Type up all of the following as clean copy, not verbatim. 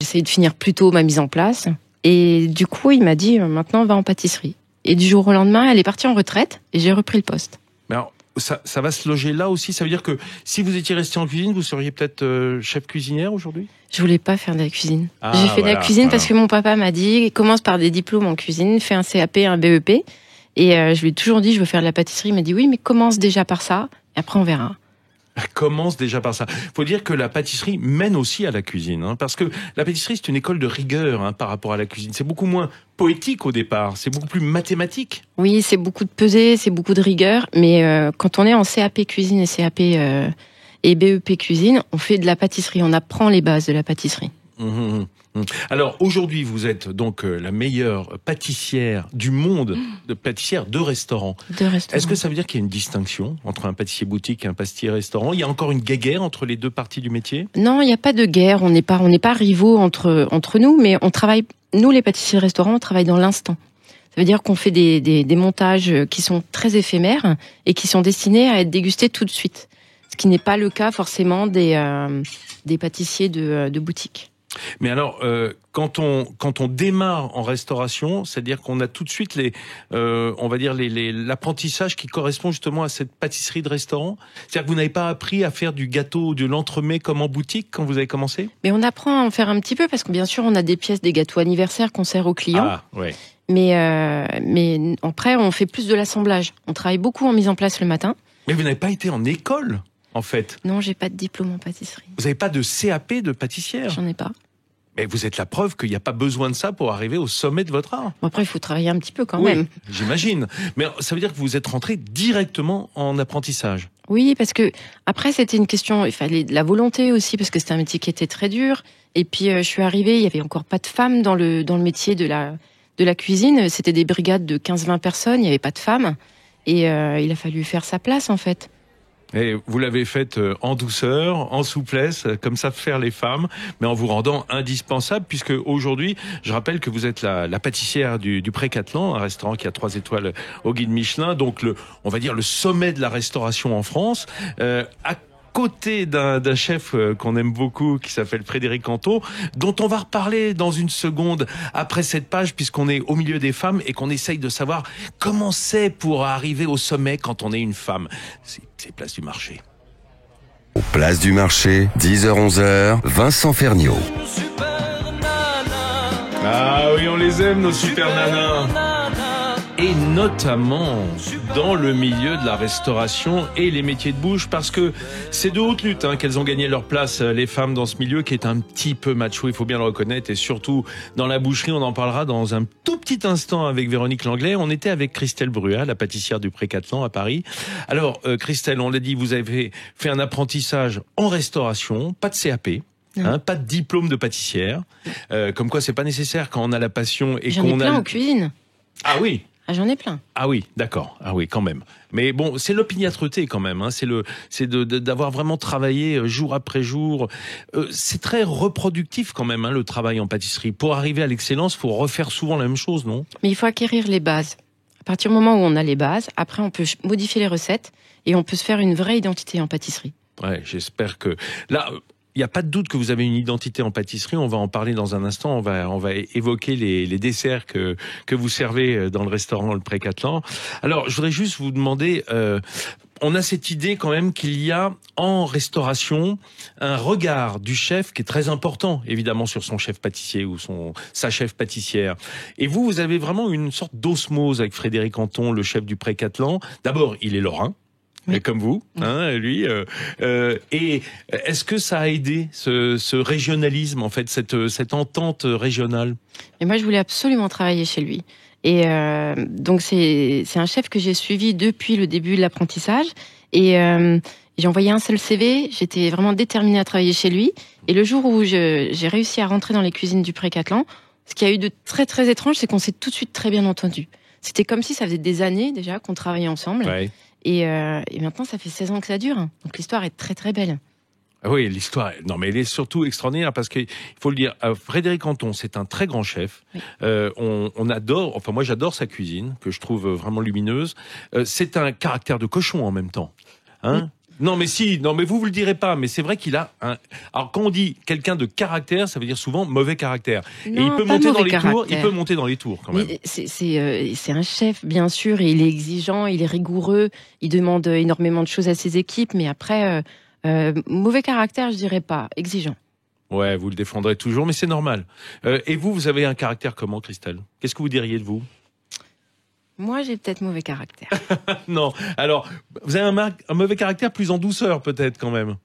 j'essayais de finir plus tôt ma mise en place. Et du coup, il m'a dit, maintenant, va en pâtisserie. Et du jour au lendemain, elle est partie en retraite et j'ai repris le poste. Mais alors, ça va se loger là aussi. Ça veut dire que si vous étiez resté en cuisine, vous seriez peut-être chef cuisinière aujourd'hui ? Je voulais pas faire de la cuisine. J'ai fait de la cuisine parce que mon papa m'a dit, commence par des diplômes en cuisine, fais un CAP, un BEP. Et je lui ai toujours dit, je veux faire de la pâtisserie. Il m'a dit, oui, mais commence déjà par ça, et après on verra. Commence déjà par ça. Faut dire que la pâtisserie mène aussi à la cuisine, hein, parce que la pâtisserie, c'est une école de rigueur par rapport à la cuisine. C'est beaucoup moins poétique au départ, c'est beaucoup plus mathématique. Oui, c'est beaucoup de pesée, c'est beaucoup de rigueur, mais quand on est en CAP cuisine et CAP et BEP cuisine, on fait de la pâtisserie, on apprend les bases de la pâtisserie. Alors aujourd'hui, vous êtes donc la meilleure pâtissière du monde, de pâtissière de restaurant. Est-ce que ça veut dire qu'il y a une distinction entre un pâtissier boutique et un pâtissier restaurant ? Il y a encore une guéguerre entre les deux parties du métier ? Non, il n'y a pas de guerre. On n'est pas rivaux entre nous, mais on travaille. Nous, les pâtissiers restaurants, on travaille dans l'instant. Ça veut dire qu'on fait des montages qui sont très éphémères et qui sont destinés à être dégustés tout de suite. Ce qui n'est pas le cas forcément des pâtissiers de boutique. Mais alors, quand on démarre en restauration, c'est-à-dire qu'on a tout de suite l'apprentissage qui correspond justement à cette pâtisserie de restaurant. C'est-à-dire que vous n'avez pas appris à faire du gâteau ou de l'entremets comme en boutique quand vous avez commencé ? Mais on apprend à en faire un petit peu parce que bien sûr on a des pièces, des gâteaux anniversaires qu'on sert aux clients. Ah, ouais. Mais après on fait plus de l'assemblage. On travaille beaucoup en mise en place le matin. Mais vous n'avez pas été en école, en fait ? Non, j'ai pas de diplôme en pâtisserie. Vous n'avez pas de CAP de pâtissière ? J'en ai pas. Mais vous êtes la preuve qu'il n'y a pas besoin de ça pour arriver au sommet de votre art. Bon, après, il faut travailler un petit peu quand oui, même. J'imagine. Mais ça veut dire que vous êtes rentré directement en apprentissage. Oui, parce que après, c'était une question, il fallait de la volonté aussi, parce que c'était un métier qui était très dur. Et puis, je suis arrivée, il y avait encore pas de femmes dans le métier de la cuisine. C'était des brigades de 15-20 personnes, il n'y avait pas de femmes. Et il a fallu faire sa place, en fait. Et vous l'avez faite en douceur, en souplesse, comme savent faire les femmes, mais en vous rendant indispensable, puisque aujourd'hui, je rappelle que vous êtes la pâtissière du Pré-Cattelan, un restaurant qui a 3 étoiles au guide Michelin, donc on va dire le sommet de la restauration en France, à côté d'un chef qu'on aime beaucoup, qui s'appelle Frédéric Canton, dont on va reparler dans une seconde après cette page, puisqu'on est au milieu des femmes et qu'on essaye de savoir comment c'est pour arriver au sommet quand on est une femme. C'est Place du Marché. Au Place du Marché, 10h-11h, Vincent Ferniaud. Ah oui, on les aime, nos super nanas. Et notamment dans le milieu de la restauration et les métiers de bouche, parce que c'est de haute lutte qu'elles ont gagné leur place, les femmes, dans ce milieu qui est un petit peu macho, il faut bien le reconnaître, et surtout dans la boucherie. On en parlera dans un tout petit instant avec Véronique Langlais. On était avec Christelle Bruat, la pâtissière du Pré-Cattelan à Paris. Alors Christelle, on l'a dit, vous avez fait un apprentissage en restauration, pas de CAP. Pas de diplôme de pâtissière, comme quoi c'est pas nécessaire quand on a la passion et J'en ai plein en cuisine. Ah oui. Ah, j'en ai plein. Ah oui, d'accord. Ah oui, quand même. Mais bon, c'est l'opiniâtreté quand même. C'est d'avoir vraiment travaillé jour après jour. C'est très reproductif quand même, le travail en pâtisserie. Pour arriver à l'excellence, faut refaire souvent la même chose, non ? Mais il faut acquérir les bases. À partir du moment où on a les bases, après on peut modifier les recettes et on peut se faire une vraie identité en pâtisserie. Ouais, j'espère que là. Il n'y a pas de doute que vous avez une identité en pâtisserie. On va en parler dans un instant. On va évoquer les desserts que vous servez dans le restaurant Le Pré-Cattelan. Alors, je voudrais juste vous demander, on a cette idée quand même qu'il y a en restauration un regard du chef qui est très important, évidemment, sur son chef pâtissier ou sa chef pâtissière. Et vous avez vraiment une sorte d'osmose avec Frédéric Canton, le chef du Pré-Cattelan. D'abord, il est lorrain. Oui. Comme vous, lui. Et est-ce que ça a aidé ce régionalisme, en fait, cette entente régionale ? Et moi, je voulais absolument travailler chez lui. Et donc, c'est un chef que j'ai suivi depuis le début de l'apprentissage. Et j'ai envoyé un seul CV. J'étais vraiment déterminée à travailler chez lui. Et le jour où j'ai réussi à rentrer dans les cuisines du Pré-Cattelan, ce qui a eu de très, très étrange, c'est qu'on s'est tout de suite très bien entendu. C'était comme si ça faisait des années déjà qu'on travaillait ensemble. Ouais. Et maintenant, ça fait 16 ans que ça dure. Donc l'histoire est très très belle. Oui, l'histoire, non mais elle est surtout extraordinaire parce qu'il faut le dire, Frédéric Canton, c'est un très grand chef. Oui. On adore, enfin moi j'adore sa cuisine, que je trouve vraiment lumineuse. C'est un caractère de cochon en même temps. Oui. Non, mais si, non, mais vous le direz pas, mais c'est vrai qu'il a un. Alors, quand on dit quelqu'un de caractère, ça veut dire souvent mauvais caractère. Non, et il peut pas monter dans mauvais les tours, il caractère. peut monter dans les tours quand même. Mais c'est un chef, bien sûr, et il est exigeant, il est rigoureux, il demande énormément de choses à ses équipes, mais après, mauvais caractère, je dirais pas, exigeant. Ouais, vous le défendrez toujours, mais c'est normal. Et vous avez un caractère comment, Christelle? Qu'est-ce que vous diriez de vous? Moi, j'ai peut-être mauvais caractère. Non, alors, vous avez un mauvais caractère plus en douceur peut-être quand même.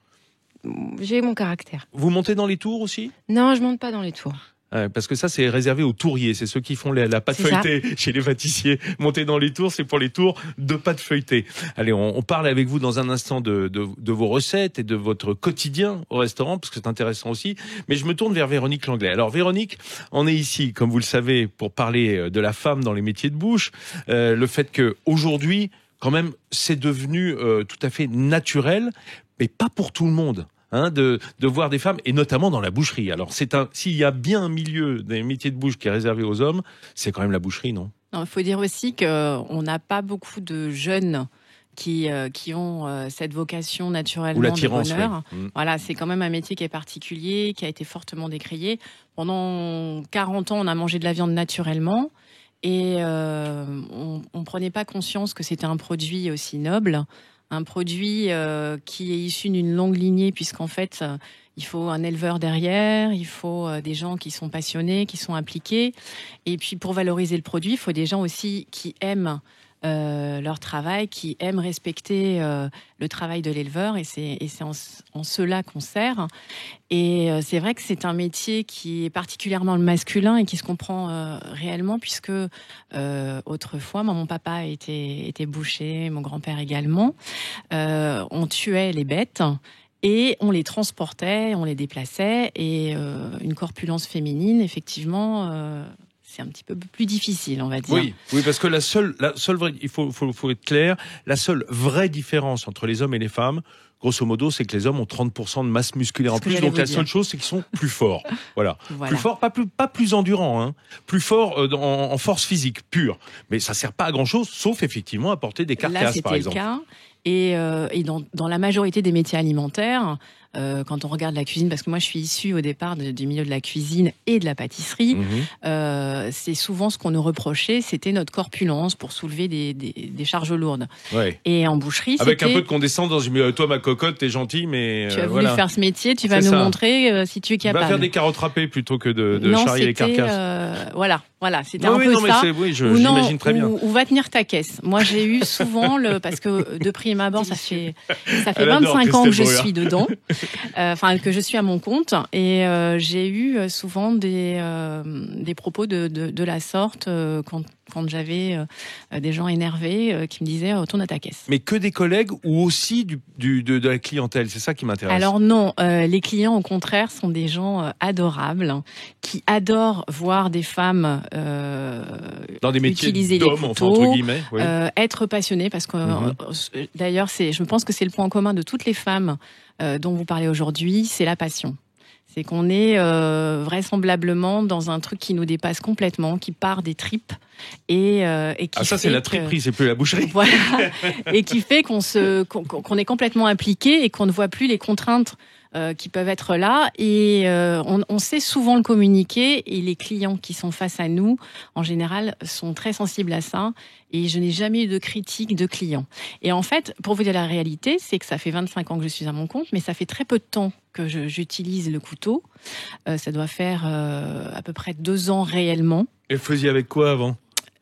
J'ai mon caractère. Vous montez dans les tours aussi? Non, je monte pas dans les tours. Ouais, parce que ça, c'est réservé aux touriers. C'est ceux qui font la pâte C'est ça. feuilletée chez les pâtissiers. Monter dans les tours, c'est pour les tours de pâte feuilletée. Allez, on parle avec vous dans un instant de vos recettes et de votre quotidien au restaurant, parce que c'est intéressant aussi. Mais je me tourne vers Véronique Langlais. Alors, Véronique, on est ici, comme vous le savez, pour parler de la femme dans les métiers de bouche. Le fait que aujourd'hui, quand même, c'est devenu tout à fait naturel, mais pas pour tout le monde. De voir des femmes, et notamment dans la boucherie. Alors, s'il y a bien un milieu des métiers de bouche qui est réservé aux hommes, c'est quand même la boucherie, non? Il faut dire aussi qu'on n'a pas beaucoup de jeunes qui ont cette vocation naturellement Ou l'attirance, de bonheur. ouais. Voilà, c'est quand même un métier qui est particulier, qui a été fortement décrié. Pendant 40 ans, on a mangé de la viande naturellement. Et on ne prenait pas conscience que c'était un produit aussi noble. Un produit qui est issu d'une longue lignée, puisqu'en fait, il faut un éleveur derrière, il faut des gens qui sont passionnés, qui sont impliqués. Et puis, pour valoriser le produit, il faut des gens aussi qui aiment leur travail, qui aiment respecter le travail de l'éleveur. Et c'est en cela qu'on sert. Et c'est vrai que c'est un métier qui est particulièrement masculin et qui se comprend réellement, puisque autrefois, mon papa était boucher, mon grand-père également. On tuait les bêtes et on les transportait, on les déplaçait. Et une corpulence féminine, effectivement, c'est un petit peu plus difficile, on va dire. Oui, parce que la seule vraie, il faut être clair, la seule vraie différence entre les hommes et les femmes, grosso modo, c'est que les hommes ont 30% de masse musculaire en plus. Donc la seule chose, c'est qu'ils sont plus forts. Voilà. Plus forts, pas plus endurants, plus forts en force physique pure. Mais ça sert pas à grand chose, sauf effectivement à porter des carcasses, par exemple. Là, c'était le cas. Et dans la majorité des métiers alimentaires, quand on regarde la cuisine, parce que moi je suis issue au départ du milieu de la cuisine et de la pâtisserie, c'est souvent ce qu'on nous reprochait, c'était notre corpulence pour soulever des charges lourdes. Ouais. Et en boucherie, avec un peu de condescendance, toi ma cocotte, t'es gentille, mais tu as voulu faire ce métier, tu vas nous montrer si tu es capable. Va faire des carottes râpées plutôt que de charrier les carcasses. Voilà, c'était un peu ça. J'imagine très bien. Ou va tenir ta caisse. Moi, j'ai eu souvent parce que de prime abord, ça fait 25 ans que je suis dedans, que je suis à mon compte, et j'ai eu souvent des propos de la sorte quand j'avais des gens énervés qui me disaient retourne à ta caisse. Mais que des collègues ou aussi de la clientèle, c'est ça qui m'intéresse. Alors non, les clients au contraire sont des gens adorables qui adorent voir des femmes dans des métiers utiliser d'hommes, les enfin, couteaux, entre guillemets, oui. être passionnés, parce que d'ailleurs je pense que c'est le point commun de toutes les femmes dont vous parlez aujourd'hui, c'est la passion. C'est qu'on est vraisemblablement dans un truc qui nous dépasse complètement, qui part des tripes et qui ça c'est la triperie, c'est plus la boucherie. Voilà, et qui fait qu'on est complètement impliqué et qu'on ne voit plus les contraintes qui peuvent être là, et on sait souvent le communiquer, et les clients qui sont face à nous, en général, sont très sensibles à ça, et je n'ai jamais eu de critique de clients. Et en fait, pour vous dire la réalité, c'est que ça fait 25 ans que je suis à mon compte, mais ça fait très peu de temps que j'utilise le couteau. Ça doit faire à peu près 2 ans réellement. Et vous faisiez avec quoi avant ?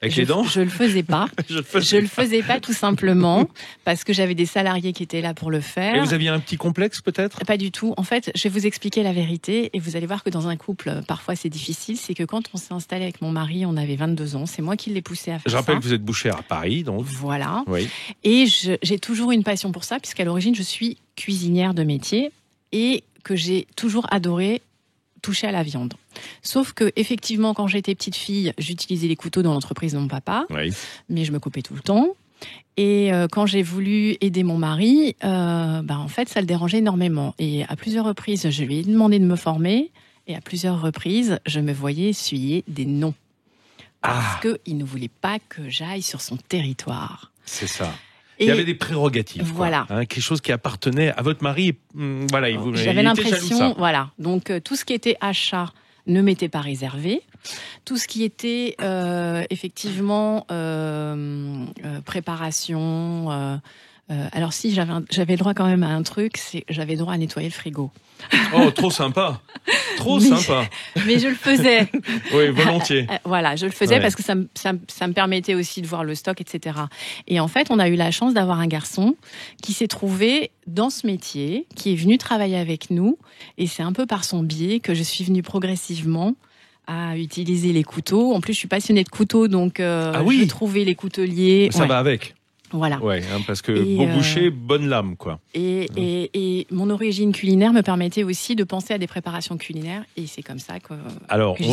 Avec les dents ? Je le faisais pas. Je le faisais pas tout simplement parce que j'avais des salariés qui étaient là pour le faire. Et vous aviez un petit complexe peut-être ? Pas du tout. En fait, je vais vous expliquer la vérité, et vous allez voir que dans un couple, parfois c'est difficile. C'est que quand on s'est installé avec mon mari, on avait 22 ans. C'est moi qui l'ai poussé à faire ça. Je rappelle que vous êtes bouchère à Paris, donc. Voilà. Oui. Et j'ai toujours une passion pour ça, puisqu'à l'origine, je suis cuisinière de métier et que j'ai toujours adoré toucher à la viande. Sauf que, effectivement, quand j'étais petite fille, j'utilisais les couteaux dans l'entreprise de mon papa, mais je me coupais tout le temps. Et quand j'ai voulu aider mon mari, en fait, ça le dérangeait énormément. Et à plusieurs reprises, je lui ai demandé de me former, et à plusieurs reprises, je me voyais essuyer des noms. Parce qu'il ne voulait pas que j'aille sur son territoire. C'est ça. Il y avait des prérogatives. Voilà. Quoi, hein, quelque chose qui appartenait à votre mari. Voilà, J'avais l'impression, voilà. Donc, tout ce qui était achat ne m'était pas réservé. Tout ce qui était effectivement préparation. Alors si j'avais droit quand même à un truc, c'est j'avais droit à nettoyer le frigo. Oh, trop sympa, sympa. Mais je le faisais. Oui, volontiers. Voilà, je le faisais parce que ça me permettait aussi de voir le stock, etc. Et en fait, on a eu la chance d'avoir un garçon qui s'est trouvé dans ce métier, qui est venu travailler avec nous, et c'est un peu par son biais que je suis venue progressivement à utiliser les couteaux. En plus, je suis passionnée de couteaux, donc je trouvais les couteliers. Ça va avec. Voilà. Ouais, hein, parce que bon boucher, bonne lame, quoi. Et mon origine culinaire me permettait aussi de penser à des préparations culinaires, et c'est comme ça que. Alors, que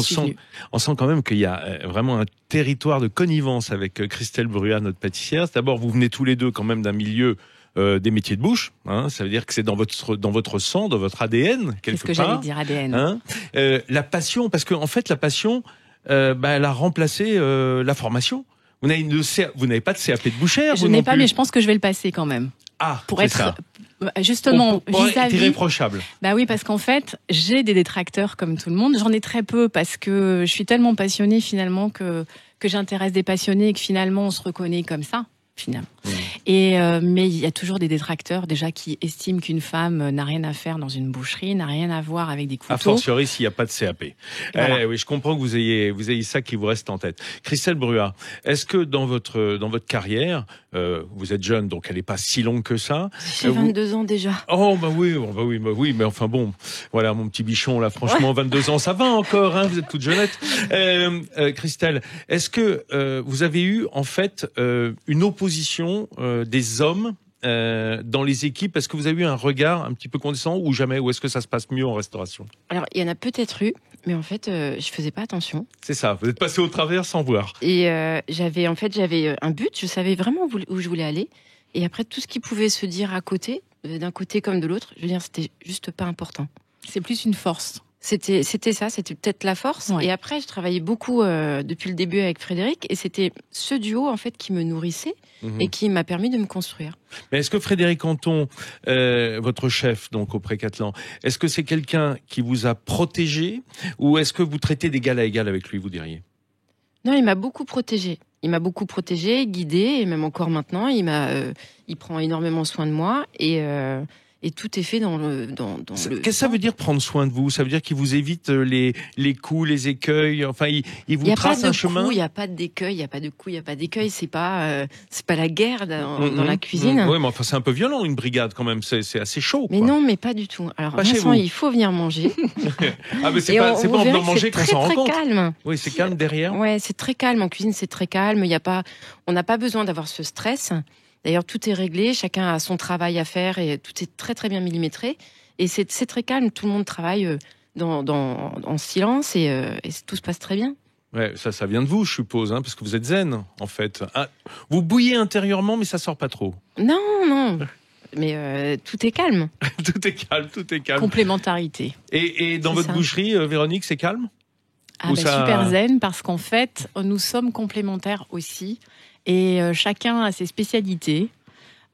on sent quand même qu'il y a vraiment un territoire de connivence avec Christelle Bruat, notre pâtissière. D'abord, vous venez tous les deux quand même d'un milieu des métiers de bouche, hein, ça veut dire que c'est dans votre sang, dans votre ADN quelque part. C'est ce que j'allais dire, ADN. Hein, la passion, parce que en fait, la passion, elle a remplacé la formation. Vous n'avez pas de CAP de bouchère. Je n'ai pas, mais je pense que je vais le passer quand même. Ah, pour être ça. Justement pour vis-à-vis. Être irréprochable. Bah oui, parce qu'en fait, j'ai des détracteurs comme tout le monde. J'en ai très peu parce que je suis tellement passionnée finalement que j'intéresse des passionnés et que finalement on se reconnaît comme ça. Finalement. Mais il y a toujours des détracteurs déjà qui estiment qu'une femme n'a rien à faire dans une boucherie, n'a rien à voir avec des couteaux. A fortiori s'il n'y a pas de CAP. Voilà. Oui, je comprends que vous ayez ça qui vous reste en tête. Christelle Bruat, est-ce que dans votre carrière, vous êtes jeune, donc elle n'est pas si longue que ça. J'ai 22 ans déjà. Oh bah oui, mais enfin bon, voilà mon petit bichon là, franchement, 22 ans, ça va encore, hein, vous êtes toute jeunette. Christelle, est-ce que vous avez eu en fait une opposition des hommes dans les équipes? Est-ce que vous avez eu un regard un petit peu condescendant ou jamais? Ou est-ce que ça se passe mieux en restauration? Alors, il y en a peut-être eu, mais en fait, je faisais pas attention. C'est ça, vous êtes passé au travers sans voir. Et j'avais un but, je savais vraiment où je voulais aller. Et après, tout ce qui pouvait se dire à côté, d'un côté comme de l'autre, je veux dire, c'était juste pas important. C'est plus une force. C'était ça, c'était peut-être la force. Ouais. Et après, je travaillais beaucoup depuis le début avec Frédéric, et c'était ce duo en fait qui me nourrissait et qui m'a permis de me construire. Mais est-ce que Frédéric Canton, votre chef donc au Pré-Cattelan, est-ce que c'est quelqu'un qui vous a protégé ou est-ce que vous traitez d'égal à égal avec lui, vous diriez? Non, il m'a beaucoup protégée. Il m'a beaucoup protégée, guidée, et même encore maintenant, il prend énormément soin de moi et tout est fait dans le. Qu'est-ce que ça veut dire prendre soin de vous? Ça veut dire qu'il vous évite les coups, les écueils. Enfin, il vous trace un chemin. Il n'y a pas d'écueil, il n'y a pas de coups, il n'y a pas d'écueil. C'est pas la guerre dans la cuisine. Oui, mais enfin, c'est un peu violent une brigade quand même. C'est assez chaud. Mais quoi. non, mais pas du tout. Alors, pas Vincent, il faut venir manger. Ah, mais c'est pas en venant manger qu'on s'en rend compte. C'est très calme. Oui, c'est calme derrière. Ouais, c'est très calme en cuisine, c'est très calme. On n'a pas besoin d'avoir ce stress. D'ailleurs, tout est réglé, chacun a son travail à faire et tout est très très bien millimétré. Et c'est très calme, tout le monde travaille en silence et tout se passe très bien. Ouais, ça vient de vous, je suppose, hein, parce que vous êtes zen, en fait. Ah, vous bouillez intérieurement, mais ça sort pas trop. Non. Mais tout est calme. Tout est calme. Complémentarité. Et dans votre boucherie, Véronique, c'est calme? Super zen, parce qu'en fait, nous sommes complémentaires aussi. Et chacun a ses spécialités.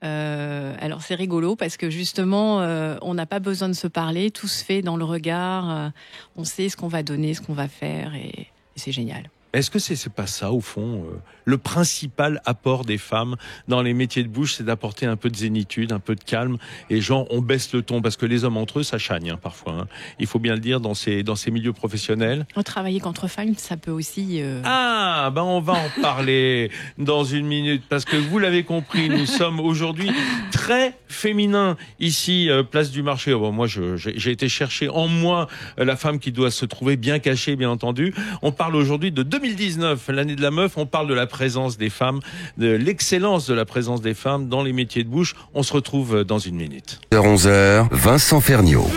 Alors c'est rigolo parce que justement, on n'a pas besoin de se parler, tout se fait dans le regard. On sait ce qu'on va donner, ce qu'on va faire, et c'est génial. Est-ce que c'est pas ça, au fond, le principal apport des femmes dans les métiers de bouche, c'est d'apporter un peu de zénitude, un peu de calme, et genre, on baisse le ton, parce que les hommes entre eux, ça chagne, hein, parfois. Hein. Il faut bien le dire, dans ces milieux professionnels. Travailler qu'entre femmes, ça peut aussi... Ah, on va en parler dans une minute, parce que vous l'avez compris, nous sommes aujourd'hui très féminins, ici, place du marché. Bon, moi, j'ai été chercher en moi la femme qui doit se trouver bien cachée, bien entendu. On parle aujourd'hui de 2019, l'année de la meuf. On parle de la présence des femmes, de l'excellence de la présence des femmes dans les métiers de bouche. On se retrouve dans une minute. 11h, Vincent Ferniaud.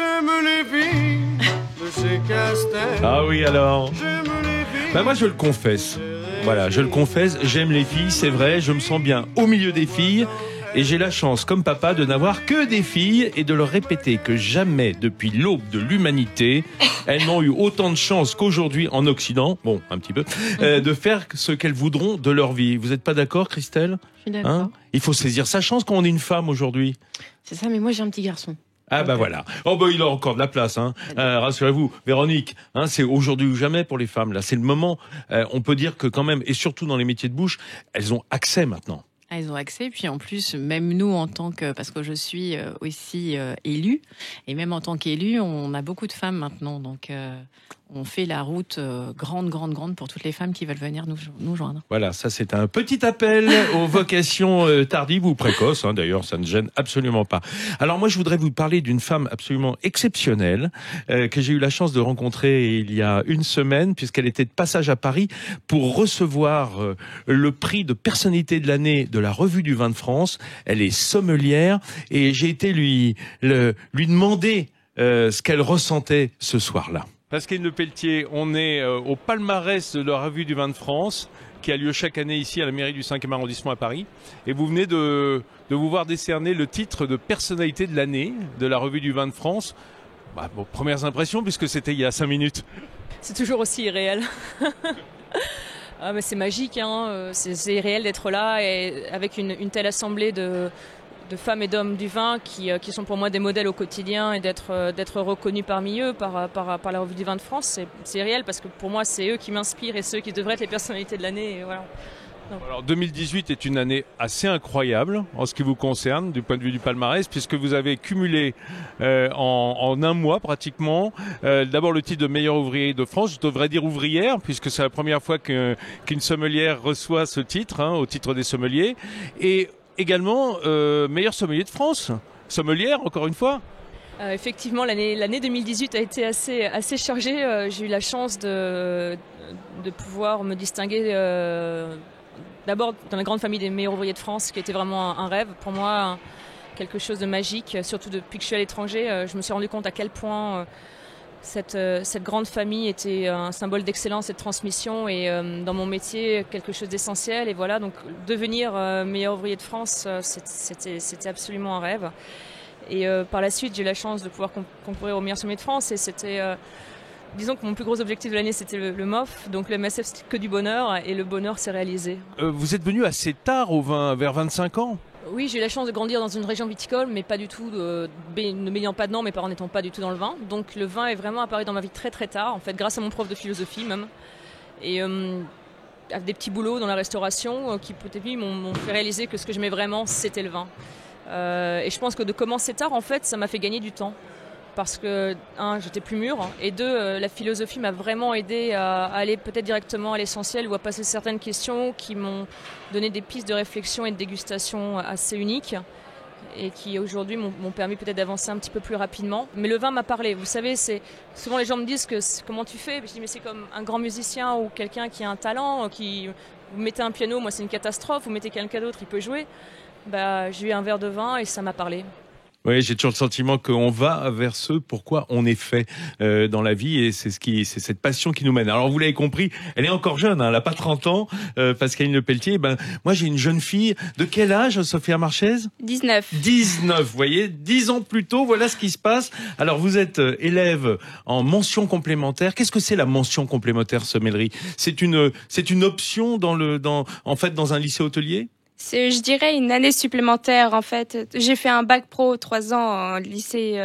Ah oui, alors. Moi, je le confesse. Voilà, je le confesse, j'aime les filles, c'est vrai, je me sens bien au milieu des filles. Et j'ai la chance, comme papa, de n'avoir que des filles et de leur répéter que jamais, depuis l'aube de l'humanité, elles n'ont eu autant de chance qu'aujourd'hui en Occident, bon, un petit peu, de faire ce qu'elles voudront de leur vie. Vous n'êtes pas d'accord, Christelle? Je suis d'accord. Il faut saisir sa chance quand on est une femme aujourd'hui. C'est ça, mais moi j'ai un petit garçon. Ah bah voilà. Oh bah il a encore de la place. Rassurez-vous, Véronique. C'est aujourd'hui ou jamais pour les femmes. Là, c'est le moment. On peut dire que quand même, et surtout dans les métiers de bouche, elles ont accès maintenant. Elles ont accès, puis en plus, même nous, en tant que, parce que je suis aussi élue, et même en tant qu'élue, on a beaucoup de femmes maintenant, donc on fait la route grande pour toutes les femmes qui veulent venir nous joindre. Voilà, ça c'est un petit appel aux vocations tardives ou précoces, d'ailleurs ça ne gêne absolument pas. Alors moi je voudrais vous parler d'une femme absolument exceptionnelle que j'ai eu la chance de rencontrer il y a une semaine, puisqu'elle était de passage à Paris pour recevoir le prix de personnalité de l'année de la Revue du Vin de France. Elle est sommelière et j'ai été lui demander ce qu'elle ressentait ce soir-là. Pascaline Lepelletier, on est au palmarès de la Revue du Vin de France qui a lieu chaque année ici à la mairie du 5e arrondissement à Paris. Et vous venez de vous voir décerner le titre de personnalité de l'année de la Revue du Vin de France. Vos premières impressions, puisque c'était il y a 5 minutes. C'est toujours aussi irréel. Mais c'est magique, c'est irréel d'être là et avec une telle assemblée de femmes et d'hommes du vin qui sont pour moi des modèles au quotidien et d'être reconnus parmi eux par la Revue du Vin de France. C'est réel parce que pour moi c'est eux qui m'inspirent et ceux qui devraient être les personnalités de l'année. Voilà. Alors 2018 est une année assez incroyable en ce qui vous concerne du point de vue du palmarès, puisque vous avez cumulé en un mois pratiquement d'abord le titre de meilleur ouvrier de France, je devrais dire ouvrière, puisque c'est la première fois qu'une sommelière reçoit ce titre, au titre des sommeliers, et également meilleur sommelier de France, sommelière encore une fois. Effectivement, l'année 2018 a été assez chargée. J'ai eu la chance de pouvoir me distinguer d'abord dans la grande famille des meilleurs ouvriers de France, qui était vraiment un rêve pour moi, quelque chose de magique. Surtout depuis que je suis à l'étranger, je me suis rendu compte à quel point cette grande famille était un symbole d'excellence et de transmission, et dans mon métier quelque chose d'essentiel. Et voilà, donc devenir meilleur ouvrier de France, c'était absolument un rêve. Et par la suite, j'ai eu la chance de pouvoir concourir au meilleur sommelier de France, et c'était disons que mon plus gros objectif de l'année, c'était le MOF. Donc le MSF, c'était que du bonheur, et le bonheur s'est réalisé. Vous êtes venu assez tard au vin, vers 25 ans. Oui, j'ai eu la chance de grandir dans une région viticole, mais pas du tout, ne m'ayant pas de nom, mes parents n'étant pas du tout dans le vin. Donc le vin est vraiment apparu dans ma vie très très tard, en fait, grâce à mon prof de philosophie même. Et avec des petits boulots dans la restauration qui peut-être m'ont fait réaliser que ce que j'aimais vraiment, c'était le vin. Et je pense que de commencer tard, en fait, ça m'a fait gagner du temps. Parce que, j'étais plus mûre, et deux, la philosophie m'a vraiment aidé à aller peut-être directement à l'essentiel ou à passer certaines questions qui m'ont donné des pistes de réflexion et de dégustation assez uniques et qui aujourd'hui m'ont permis peut-être d'avancer un petit peu plus rapidement. Mais le vin m'a parlé. Vous savez, souvent les gens me disent comment tu fais. Je dis mais c'est comme un grand musicien ou quelqu'un qui a un talent. Vous mettez un piano, moi c'est une catastrophe. Vous mettez quelqu'un d'autre, il peut jouer. J'ai eu un verre de vin et ça m'a parlé. Oui, j'ai toujours le sentiment qu'on va vers ce pourquoi on est fait dans la vie, et c'est cette passion qui nous mène. Alors vous l'avez compris, elle est encore jeune, elle n'a pas 30 ans, Pascaline Lepelletier. Moi j'ai une jeune fille. De quel âge, Sophia Marchez? 19. 19, vous voyez, 10 ans plus tôt, voilà ce qui se passe. Alors vous êtes élève en mention complémentaire. Qu'est-ce que c'est la mention complémentaire sommellerie? C'est une option dans un lycée hôtelier? C'est, je dirais, une année supplémentaire, en fait. J'ai fait un bac pro 3 ans en lycée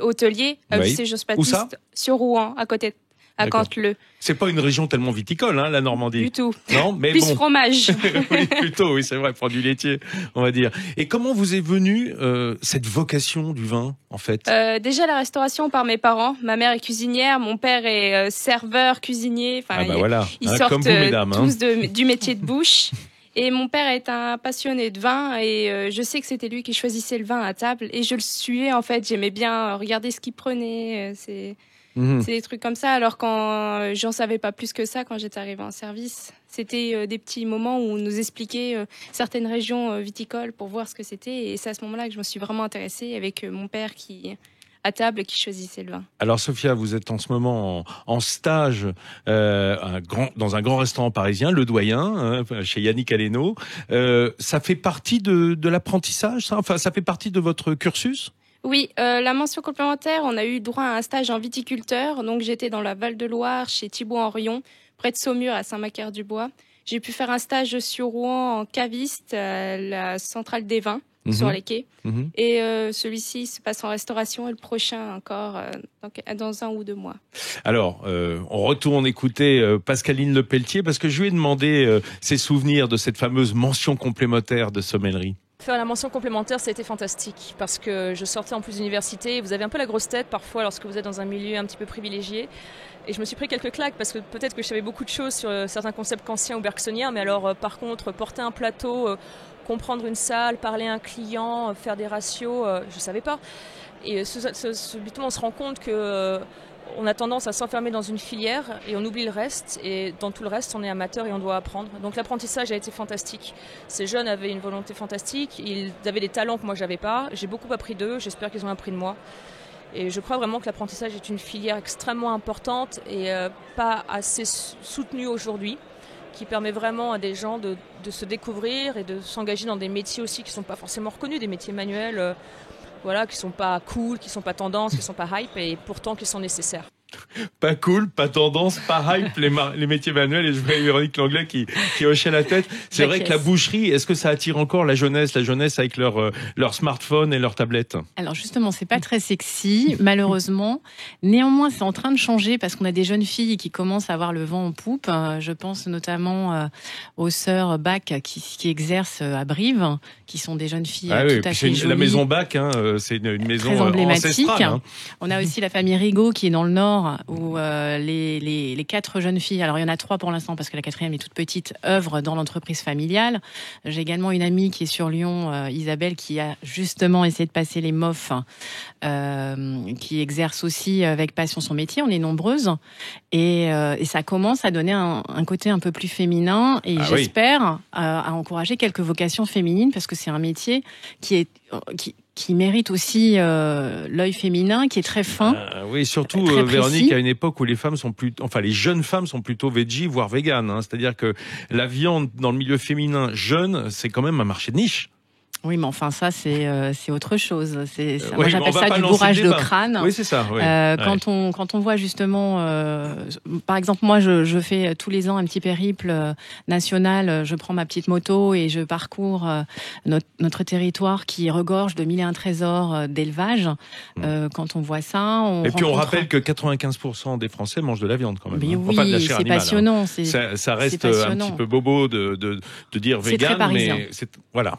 hôtelier, Oui. lycée Jos Où ça? Baptiste, sur Rouen, à côté, à D'accord. Canteleu. C'est pas une région tellement viticole, la Normandie. Du tout. Non, mais Plus bon. fromage. Oui, plutôt, oui, c'est vrai, produit laitier, on va dire. Et comment vous est venue cette vocation du vin, en fait? Déjà la restauration par mes parents. Ma mère est cuisinière, mon père est serveur, cuisinier. Enfin, voilà, ils sortent comme vous, mesdames. tous du métier de bouche. Et mon père est un passionné de vin, et je sais que c'était lui qui choisissait le vin à table, et je le suivais, en fait. J'aimais bien regarder ce qu'il prenait. C'est des trucs comme ça. Alors quand j'en savais pas plus que ça quand j'étais arrivée en service, c'était des petits moments où on nous expliquait certaines régions viticoles pour voir ce que c'était. Et c'est à ce moment-là que je me suis vraiment intéressée, avec mon père qui à table qui choisissaient le vin. Alors Sophia, vous êtes en ce moment en stage dans un grand restaurant parisien, Le Doyen, chez Yannick Aleno. Ça fait partie de l'apprentissage, ça ? Enfin, ça fait partie de votre cursus ? Oui, la mention complémentaire, on a eu droit à un stage en viticulteur. Donc j'étais dans la Val-de-Loire, chez Thibault-en-Rion, près de Saumur, à Saint-Macaire-du-Bois. J'ai pu faire un stage sur Rouen en caviste, à la centrale des vins. Sur les quais. Et celui-ci se passe en restauration et le prochain encore dans 1 ou 2 mois. Alors, on retourne écouter Pascaline Lepelletier parce que je lui ai demandé ses souvenirs de cette fameuse mention complémentaire de sommellerie. Faire la mention complémentaire, ça a été fantastique parce que je sortais en plus d'université. Vous avez un peu la grosse tête parfois lorsque vous êtes dans un milieu un petit peu privilégié. Et je me suis pris quelques claques parce que peut-être que je savais beaucoup de choses sur certains concepts kantiens ou bergsoniens, mais alors par contre, porter un plateau, comprendre une salle, parler à un client, faire des ratios, je ne savais pas. Et subitement, on se rend compte que on a tendance à s'enfermer dans une filière et on oublie le reste. Et dans tout le reste, on est amateur et on doit apprendre. Donc l'apprentissage a été fantastique. Ces jeunes avaient une volonté fantastique. Ils avaient des talents que moi, je n'avais pas. J'ai beaucoup appris d'eux. J'espère qu'ils ont appris de moi. Et je crois vraiment que l'apprentissage est une filière extrêmement importante et pas assez soutenue aujourd'hui, qui permet vraiment à des gens de se découvrir et de s'engager dans des métiers aussi qui ne sont pas forcément reconnus, des métiers manuels voilà, qui ne sont pas cool, qui ne sont pas tendance, qui ne sont pas hype et pourtant qui sont nécessaires. Pas cool, pas tendance, pas hype, les métiers manuels. Et je vois Véronique Langlais qui hochait la tête. C'est vrai que la boucherie, est-ce que ça attire encore la jeunesse avec leur smartphone et leur tablette? Alors justement, c'est pas très sexy, malheureusement. Néanmoins, c'est en train de changer parce qu'on a des jeunes filles qui commencent à avoir le vent en poupe. Je pense notamment aux sœurs Bach qui exercent à Brive, qui sont des jeunes filles tout à fait jolies. La maison Bach, c'est une maison très emblématique. Ancestrale. On a aussi la famille Rigaud qui est dans le Nord, où les 4 jeunes filles, alors il y en a 3 pour l'instant parce que la 4e est toute petite, œuvrent dans l'entreprise familiale. J'ai également une amie qui est sur Lyon, Isabelle, qui a justement essayé de passer les MOF, qui exerce aussi avec passion son métier. On est nombreuses et ça commence à donner un côté un peu plus féminin et j'espère à encourager quelques vocations féminines parce que c'est un métier qui mérite aussi l'œil féminin, qui est très fin. Oui, surtout très Véronique, à une époque où les jeunes femmes sont plutôt veggie, voire véganes. C'est-à-dire que la viande dans le milieu féminin jeune, c'est quand même un marché de niche. Oui, mais enfin ça c'est autre chose. Moi j'appelle ça du bourrage de crâne. Oui, c'est ça. Oui. Quand on voit justement, par exemple moi je fais tous les ans un petit périple national. Je prends ma petite moto et je parcours notre territoire qui regorge de 1001 trésors d'élevage. Quand on voit ça, on rappelle que 95% des Français mangent de la viande quand même. Mais oui, de la chair c'est animale, passionnant. Ça reste un petit peu bobo de dire vegan, mais c'est voilà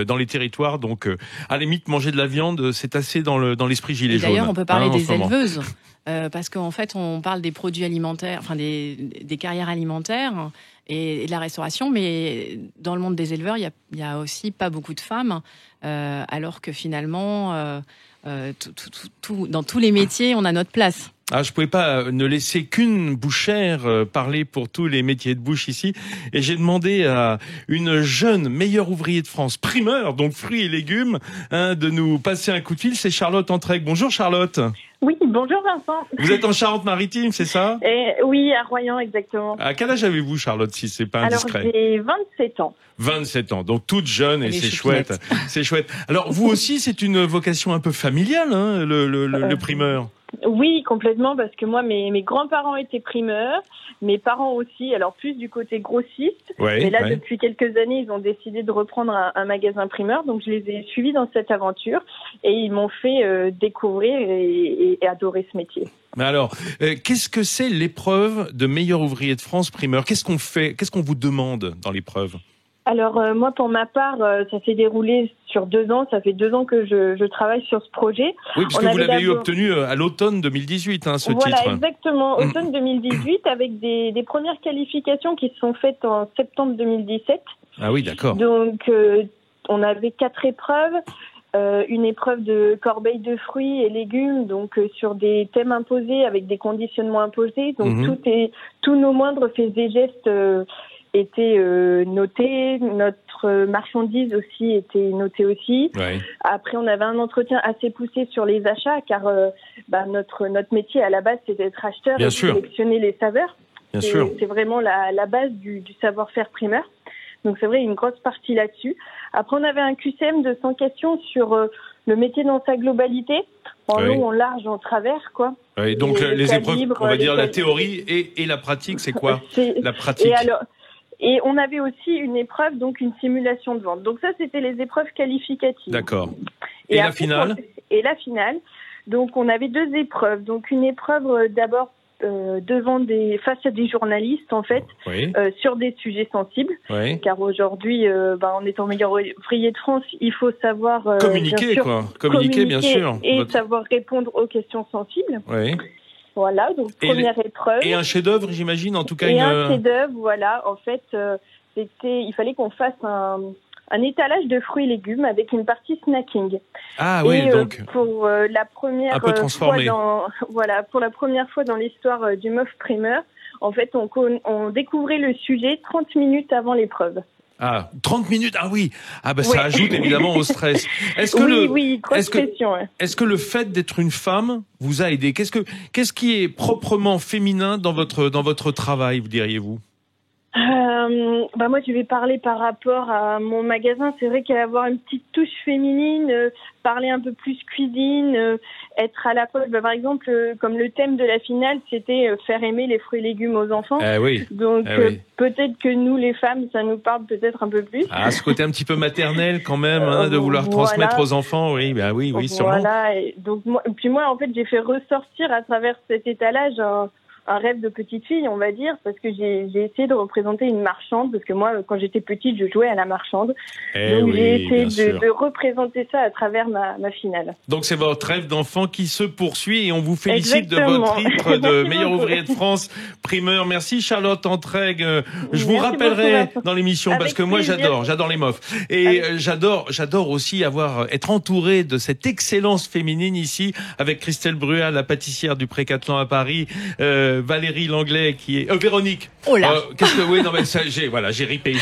dans les territoires. Donc, à la limite, manger de la viande, c'est assez dans l'esprit gilet jaune. D'ailleurs, on peut parler des éleveuses, parce qu'en fait, on parle des produits alimentaires, enfin des carrières alimentaires et de la restauration, mais dans le monde des éleveurs, il y a aussi pas beaucoup de femmes, alors que finalement, dans tous les métiers, on a notre place. Je pouvais pas ne laisser qu'une bouchère parler pour tous les métiers de bouche ici. Et j'ai demandé à une jeune meilleure ouvrier de France, primeur, donc fruits et légumes, de nous passer un coup de fil. C'est Charlotte Entraigue. Bonjour Charlotte. Oui, bonjour Vincent. Vous êtes en Charente-Maritime, c'est ça? Oui, à Royan, exactement. À quel âge avez-vous Charlotte, si c'est pas indiscret? Alors j'ai 27 ans. 27 ans, donc toute jeune et c'est chouette. C'est chouette. Alors vous aussi, c'est une vocation un peu familiale, le primeur? Oui, complètement, parce que moi, mes grands-parents étaient primeurs, mes parents aussi, alors plus du côté grossiste. Mais là, depuis quelques années, ils ont décidé de reprendre un magasin primeur, donc je les ai suivis dans cette aventure et ils m'ont fait découvrir et adorer ce métier. Mais alors, qu'est-ce que c'est l'épreuve de meilleur ouvrier de France primeur? Qu'est-ce qu'on fait? Qu'est-ce qu'on vous demande dans l'épreuve? Alors moi, pour ma part, ça s'est déroulé sur 2 ans. Ça fait 2 ans que je travaille sur ce projet. Oui, parce que vous l'avez obtenu à l'automne 2018, ce titre. Voilà, exactement, automne 2018, avec des premières qualifications qui se sont faites en septembre 2017. Ah oui, d'accord. Donc, on avait 4 épreuves. Une épreuve de corbeille de fruits et légumes, donc sur des thèmes imposés avec des conditionnements imposés. Donc tous nos moindres faits et gestes était notée, notre marchandise aussi était notée aussi. Ouais. Après, on avait un entretien assez poussé sur les achats, car notre métier à la base, c'était d'être acheteur Bien et sûr. sélectionner les saveurs. Bien sûr. C'est vraiment la base du savoir-faire primeur. Donc c'est vrai, une grosse partie là-dessus. Après, on avait un QCM de 100 questions sur le métier dans sa globalité, en long, en large, en travers, quoi. Oui, donc les épreuves, on va dire la théorie et la pratique, c'est quoi la pratique? Et on avait aussi une épreuve, donc une simulation de vente. Donc ça, c'était les épreuves qualificatives. D'accord. Et la finale? Et la finale. Donc on avait 2 épreuves. Donc une épreuve d'abord face à des journalistes, en fait, oui. sur des sujets sensibles. Oui. Car aujourd'hui, en étant meilleur ouvrier de France, il faut savoir communiquer, bien sûr, quoi. Communiquer, bien sûr. Et savoir répondre aux questions sensibles. Oui. Voilà, donc première épreuve. Et un chef-d'œuvre, j'imagine, en tout cas. Un chef-d'œuvre, voilà. En fait, il fallait qu'on fasse un étalage de fruits et légumes avec une partie snacking. Ah oui, et, donc pour la première un peu transformé. Pour la première fois dans l'histoire du MOF Primeur, en fait, on découvrait le sujet 30 minutes avant l'épreuve. Ah, 30 minutes, ah oui. Ah bah ça ajoute évidemment au stress. Grosse pression. Est-ce que le fait d'être une femme vous a aidé? Qu'est-ce qui est proprement féminin dans votre travail, vous diriez-vous? Moi, je vais parler par rapport à mon magasin. C'est vrai qu'avoir une petite touche féminine, parler un peu plus cuisine, être à la poste. Par exemple, comme le thème de la finale, c'était faire aimer les fruits et légumes aux enfants. Oui. Donc, peut-être que nous, les femmes, ça nous parle peut-être un peu plus. Ah, ce côté un petit peu maternel quand même, de vouloir transmettre aux enfants. Oui, sûrement. Voilà. Et donc, moi, en fait, j'ai fait ressortir à travers cet étalage un rêve de petite fille, on va dire, parce que j'ai essayé de représenter une marchande, parce que moi, quand j'étais petite, je jouais à la marchande. Donc j'ai essayé de représenter ça à travers ma finale. Donc c'est votre rêve d'enfant qui se poursuit et on vous félicite de votre titre de meilleur ouvrier de France primeur. Merci Charlotte Entraigues. Je vous rappellerai dans l'émission parce que moi j'adore les MOF. Et j'adore aussi être entouré de cette excellence féminine ici avec Christelle Bruat, la pâtissière du Pré-Cattelan à Paris, Valérie Langlais qui est Véronique. Oh là. J'ai ripé.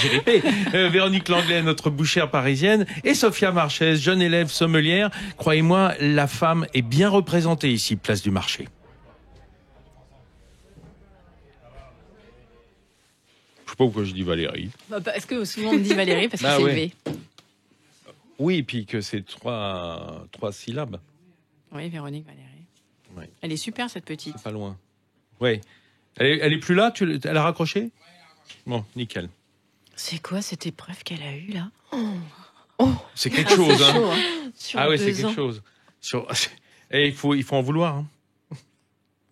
Véronique Langlais, notre bouchère parisienne, et Sophia Marchès, jeune élève sommelière. Croyez-moi, la femme est bien représentée ici, place du Marché. Je sais pas pourquoi je dis Valérie. Est-ce que souvent on me dit Valérie parce que c'est élevé? Oui, puis que c'est trois syllabes. Oui, Véronique, Valérie. Ouais. Elle est super cette petite. C'est pas loin. Oui. Elle est plus là? Elle a raccroché? Bon, nickel. C'est quoi cette épreuve qu'elle a eue là? C'est quelque chose, hein. Chaud, Ah oui, c'est quelque chose. Et il faut en vouloir. Hein.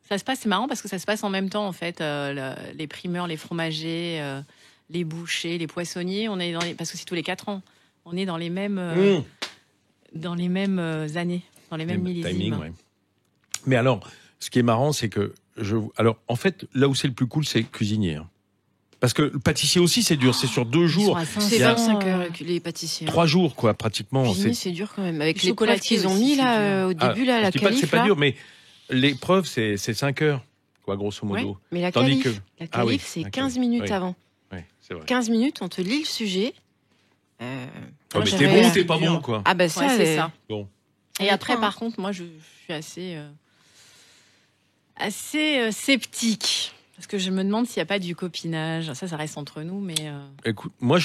Ça se passe, c'est marrant parce que ça se passe en même temps en fait. Les primeurs, les fromagers, les bouchers, les poissonniers, on est parce que c'est tous les 4 ans. On est dans les mêmes années, dans les mêmes millésimes. Timing, ouais. Mais alors, ce qui est marrant, c'est que alors en fait, là où c'est le plus cool, c'est cuisinier. Hein. Parce que le pâtissier aussi, c'est dur. C'est sur 2 jours. C'est 25 heures les pâtissiers. 3 jours, quoi, pratiquement. Cuisiner, c'est dur quand même. Avec les preuves qu'ils ont mis là au début, là, la qualif. qualif. C'est pas dur, mais l'épreuve, c'est 5 heures, quoi, grosso modo. Ouais, mais la qualif, c'est 15 minutes avant. Oui, c'est vrai. 15 minutes, on te lit le sujet. Mais t'es bon ou t'es pas bon, quoi. Ah bah ça, c'est ça. Bon. Et après, par contre, moi, je suis assez sceptique. Parce que je me demande s'il n'y a pas du copinage. Ça reste entre nous, mais... Écoute, moi,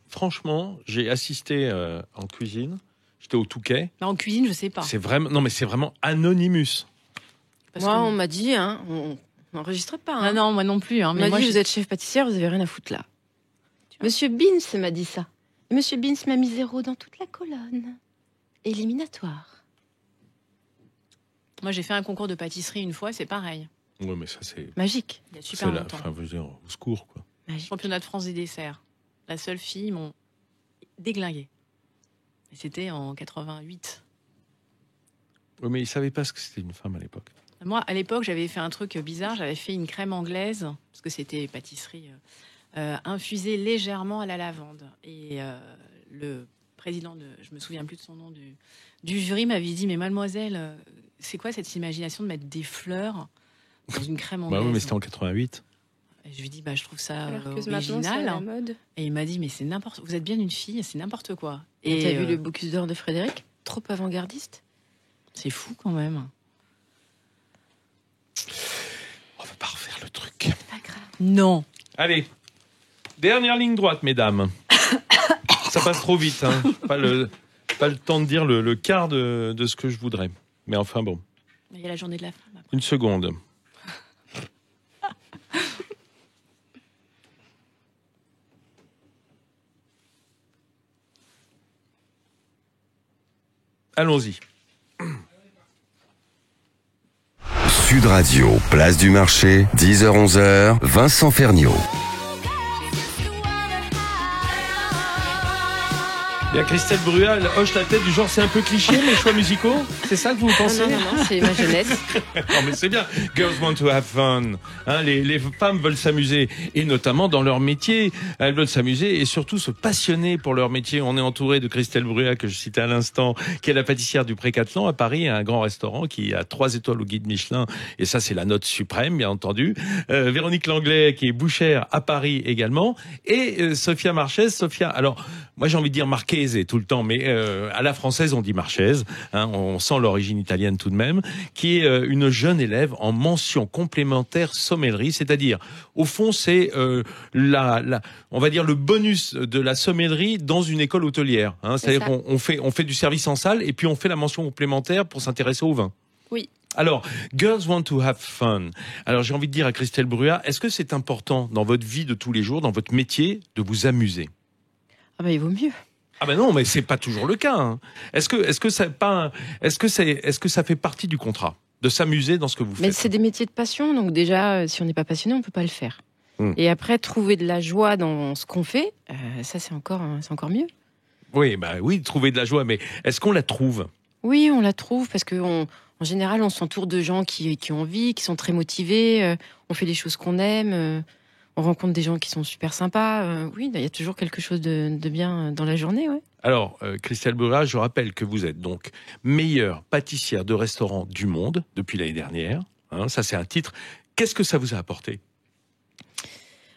franchement, j'ai assisté en cuisine. J'étais au Touquet. En cuisine, je sais pas. C'est vraiment Anonymous. Moi, on m'a dit, on n'enregistre pas. Ah non, moi non plus. On m'a dit, vous êtes chef pâtissière, vous avez rien à foutre là. Monsieur Beans m'a dit ça. Et Monsieur Beans m'a mis 0 dans toute la colonne. Éliminatoire. Moi, j'ai fait un concours de pâtisserie une fois, c'est pareil. Oui, mais ça, c'est... Magique. Il y a super longtemps. Je veux dire, au secours, quoi. Magique. Championnat de France des desserts. La seule fille, ils m'ont déglingué. Et c'était en 88. Oui, mais ils ne savaient pas ce que c'était une femme à l'époque. Moi, à l'époque, j'avais fait un truc bizarre. J'avais fait une crème anglaise, parce que c'était pâtisserie, infusée légèrement à la lavande. Et le président, je me souviens plus de son nom, du jury m'avait dit, mais mademoiselle, c'est quoi cette imagination de mettre des fleurs dans une crème anglaise? Bah oui, mais c'était en 88. Et je lui dis, je trouve ça alors que original. maintenant, c'est à la mode. Et il m'a dit, mais c'est n'importe. Vous êtes bien une fille, c'est n'importe quoi. Et t'as vu le Bocuse d'or de Frédéric? Trop avant-gardiste. C'est fou quand même. On va pas refaire le truc. Pas grave. Non. Allez, dernière ligne droite, mesdames. Ça passe trop vite, hein. Pas le temps de dire le quart de ce que je voudrais. Mais enfin bon. Il y a la journée de la femme. Après. Une seconde. Allons-y. Sud Radio, place du marché, 10h-11h, Vincent Ferniaud. Il y a Christelle Brua, elle hoche la tête du genre c'est un peu cliché mes choix musicaux. C'est ça que vous pensez? Non, c'est ma jeunesse. Non mais c'est bien. Girls want to have fun. Hein, les femmes veulent s'amuser et notamment dans leur métier. Elles veulent s'amuser et surtout se passionner pour leur métier. On est entouré de Christelle Brua que je citais à l'instant, qui est la pâtissière du Pré-Cattelan à Paris, un grand restaurant qui a 3 étoiles au guide Michelin et ça c'est la note suprême bien entendu. Véronique Langlais qui est bouchère à Paris également et Sophia Marchès. Sophia, alors moi j'ai envie de dire marquée tout le temps, mais à la française on dit Marchese, hein, on sent l'origine italienne tout de même, qui est une jeune élève en mention complémentaire sommellerie, c'est-à-dire au fond c'est on va dire le bonus de la sommellerie dans une école hôtelière, hein, c'est-à-dire qu'on fait du service en salle et puis on fait la mention complémentaire pour s'intéresser au vin. Oui. Alors, Girls want to have fun. Alors j'ai envie de dire à Christelle Brua, est-ce que c'est important dans votre vie de tous les jours, dans votre métier, de vous amuser? Ah il vaut mieux. Ah ben non, mais c'est pas toujours le cas. Hein. Est-ce que ça fait partie du contrat de s'amuser dans ce que vous faites? Mais c'est des métiers de passion, donc déjà, si on n'est pas passionné, on peut pas le faire. Et après, trouver de la joie dans ce qu'on fait, ça c'est encore mieux. Oui, trouver de la joie, mais est-ce qu'on la trouve? Oui, on la trouve parce que en général, on s'entoure de gens qui ont envie, qui sont très motivés. On fait des choses qu'on aime. On rencontre des gens qui sont super sympas. Oui, il y a toujours quelque chose de bien dans la journée. Ouais. Alors, Christelle Brua, je rappelle que vous êtes donc meilleure pâtissière de restaurant du monde depuis l'année dernière. Hein, ça, c'est un titre. Qu'est-ce que ça vous a apporté?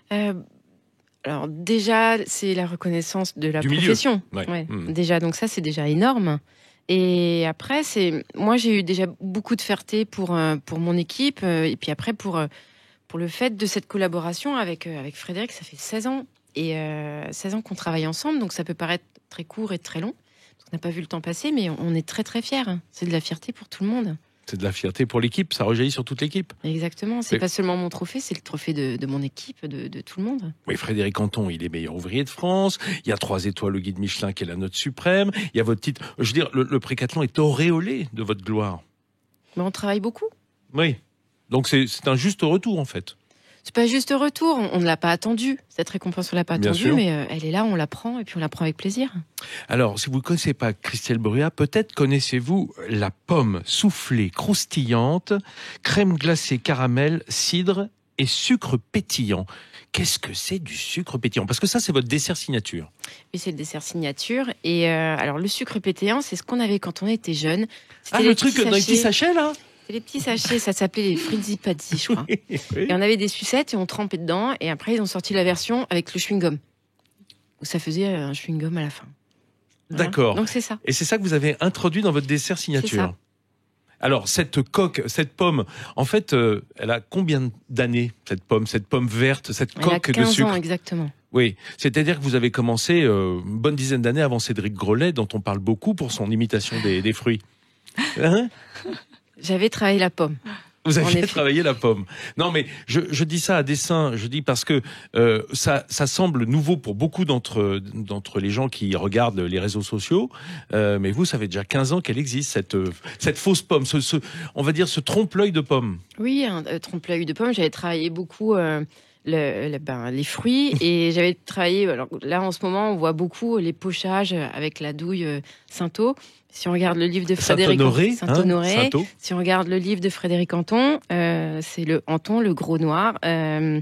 Alors déjà, c'est la reconnaissance de la profession. Ouais. Déjà, donc ça, c'est déjà énorme. Et après, moi, j'ai eu déjà beaucoup de fierté pour mon équipe. Et puis après, pour le fait de cette collaboration avec Frédéric, ça fait 16 ans. Et 16 ans qu'on travaille ensemble, donc ça peut paraître très court et très long. On n'a pas vu le temps passer, mais on est très très fiers. C'est de la fierté pour tout le monde. C'est de la fierté pour l'équipe, ça rejaillit sur toute l'équipe. Exactement, c'est pas seulement mon trophée, c'est le trophée de mon équipe, de tout le monde. Oui, Frédéric Canton, il est meilleur ouvrier de France, il y a 3 étoiles au guide Michelin qui est la note suprême, il y a votre titre, je veux dire, le Pré-Cattelan est auréolé de votre gloire. Mais on travaille beaucoup. Oui, donc c'est un juste retour en fait. C'est pas juste retour, on ne l'a pas attendu. Cette récompense, on l'a pas attendue, mais elle est là, on la prend et puis on la prend avec plaisir. Alors, si vous ne connaissez pas Christelle Brua, peut-être connaissez-vous la pomme soufflée croustillante, crème glacée caramel, cidre et sucre pétillant. Qu'est-ce que c'est du sucre pétillant? Parce que ça, c'est votre dessert signature. Oui, c'est le dessert signature. Et alors, le sucre pétillant, c'est ce qu'on avait quand on était jeune. Ah, le truc dans les petits sachets, là? Les petits sachets, ça s'appelait les Frizzy Pazzi, je crois. Oui. Et on avait des sucettes et on trempait dedans. Et après, ils ont sorti la version avec le chewing-gum. Où ça faisait un chewing-gum à la fin. Voilà. D'accord. Donc c'est ça. Et c'est ça que vous avez introduit dans votre dessert signature. C'est ça. Alors, cette pomme, en fait, elle a combien d'années, cette pomme verte, cette coque de sucre? 15 ans, exactement. Oui, c'est-à-dire que vous avez commencé une bonne dizaine d'années avant Cédric Grolet, dont on parle beaucoup pour son imitation des fruits. Hein? J'avais travaillé la pomme. Vous aviez travaillé la pomme. Non, mais je dis ça à dessein. Je dis parce que ça semble nouveau pour beaucoup d'entre les gens qui regardent les réseaux sociaux. Mais vous, ça fait déjà 15 ans qu'elle existe, cette fausse pomme, on va dire ce trompe-l'œil de pomme. Oui, un trompe-l'œil de pomme. J'avais travaillé beaucoup les fruits et j'avais travaillé. Alors là, en ce moment, on voit beaucoup les pochages avec la douille Sainteau. Si on regarde le livre de Frédéric Saint-Honoré, si on regarde le livre de Frédéric Canton, c'est le Anton, le gros noir. Vous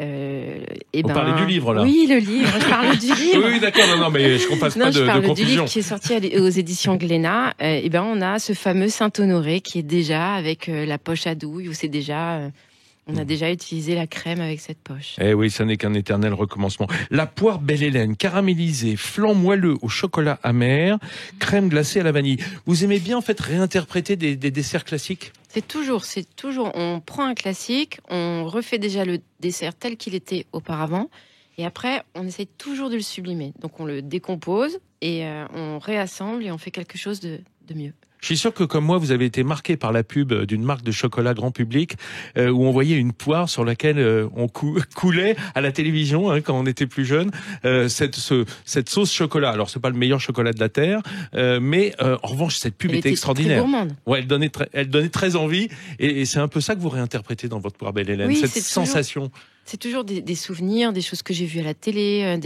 parlez du livre, là? Oui, le livre, je parle du livre. Oui, d'accord, non, mais je ne passe pas de confusion. Je parle du livre qui est sorti aux éditions Glénat. On a ce fameux Saint-Honoré qui est déjà avec la poche à douille, où c'est déjà On a déjà utilisé la crème avec cette poche. Eh oui, ça n'est qu'un éternel recommencement. La poire Belle-Hélène, caramélisée, flan moelleux au chocolat amer, crème glacée à la vanille. Vous aimez bien en fait réinterpréter des desserts classiques ? C'est toujours, on prend un classique, on refait déjà le dessert tel qu'il était auparavant, et après on essaye toujours de le sublimer. Donc on le décompose et on réassemble et on fait quelque chose de mieux. Je suis sûr que comme moi, vous avez été marqué par la pub d'une marque de chocolat grand public où on voyait une poire sur laquelle on coulait à la télévision quand on était plus jeune cette sauce chocolat. Alors c'est pas le meilleur chocolat de la terre, mais en revanche cette pub était extraordinaire. Très gourmande. Ouais, elle donnait très envie et c'est un peu ça que vous réinterprétez dans votre poire Belle-Hélène, oui, cette sensation. C'est toujours des souvenirs, des choses que j'ai vues à la télé,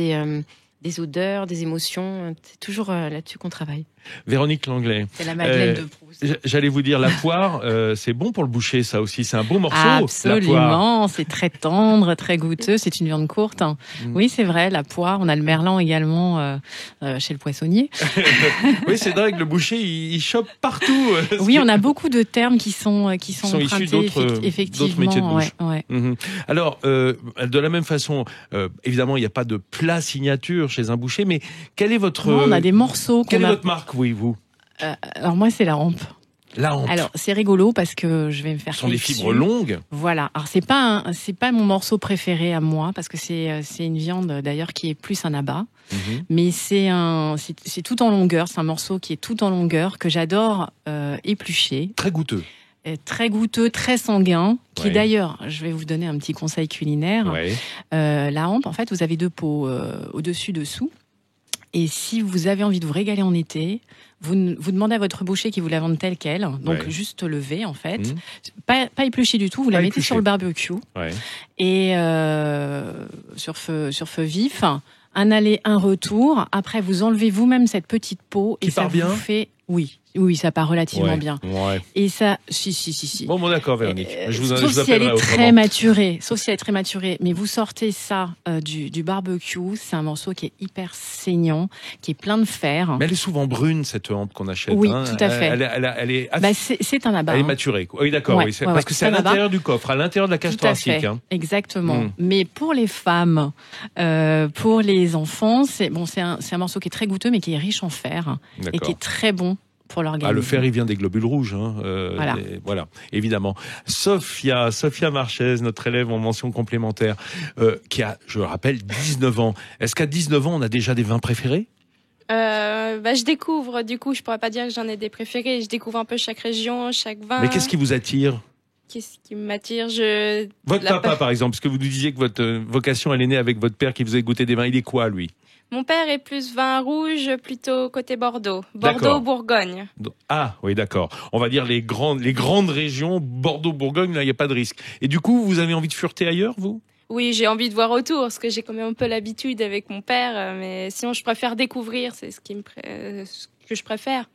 des odeurs, des émotions. C'est toujours là-dessus qu'on travaille. Véronique Langlais. C'est la Madeleine de Proust. J'allais vous dire, la poire, c'est bon pour le boucher, ça aussi. C'est un beau morceau. Absolument, c'est très tendre, très goûteux. C'est une viande courte. Oui, c'est vrai, la poire. On a le merlan également chez le poissonnier. Oui, c'est vrai que le boucher, il chope partout. Oui, on a beaucoup de termes qui sont issus d'autres métiers de bouche. Ouais. Alors, de la même façon, évidemment, il n'y a pas de plat signature chez un boucher, mais quel est votre... Non, on a des morceaux. Quelle est votre marque, oui, vous Alors moi, c'est la hampe. La hampe. Alors c'est rigolo parce que je vais me faire. Ce sont des fibres longues. Voilà. Alors c'est pas mon morceau préféré à moi parce que c'est une viande d'ailleurs qui est plus un abat. Mais c'est tout en longueur. C'est un morceau qui est tout en longueur que j'adore éplucher. Très goûteux. Très goûteux, très sanguin. Qui d'ailleurs, je vais vous donner un petit conseil culinaire. La hampe, en fait, vous avez deux peaux au-dessus, dessous. Et si vous avez envie de vous régaler en été, vous demandez à votre boucher qui vous la vende telle quelle, donc juste levée en fait, pas épluchée du tout, vous la mettez sur le barbecue et sur feu vif, un aller, un retour. Après, vous enlevez vous-même cette petite peau et ça vous fait oui, ça part relativement bien. Et ça, si. Bon, d'accord, Véronique. Sauf si elle est très maturée. Mais vous sortez ça du barbecue, c'est un morceau qui est hyper saignant, qui est plein de fer. Mais elle est souvent brune, cette hampe qu'on achète. Oui, tout à fait. Elle est c'est un abat. Elle est maturée. Oui, d'accord. Parce que c'est à l'intérieur du coffre, à l'intérieur de la cage thoracique. Exactement. Mais pour les femmes, pour les enfants, c'est un morceau qui est très goûteux, mais qui est riche en fer et qui est très bon pour l'organisme. Le fer, il vient des globules rouges. Voilà, évidemment. Sophia Marchès, notre élève en mention complémentaire, qui a, je le rappelle, 19 ans. Est-ce qu'à 19 ans, on a déjà des vins préférés ? Je découvre, du coup, je pourrais pas dire que j'en ai des préférés. Je découvre un peu chaque région, chaque vin. Mais qu'est-ce qui vous attire ? Qu'est-ce qui m'attire Votre papa, par exemple, parce que vous nous disiez que votre vocation, elle est née avec votre père qui faisait goûter des vins. Il est quoi, lui ? Mon père est plus vin rouge, plutôt côté Bordeaux. Bordeaux-Bourgogne. Ah, oui, d'accord. On va dire les grandes régions, Bordeaux-Bourgogne, là, il n'y a pas de risque. Et du coup, vous avez envie de fureter ailleurs, vous ? Oui, j'ai envie de voir autour, parce que j'ai quand même un peu l'habitude avec mon père, mais sinon, je préfère découvrir, c'est ce que je préfère.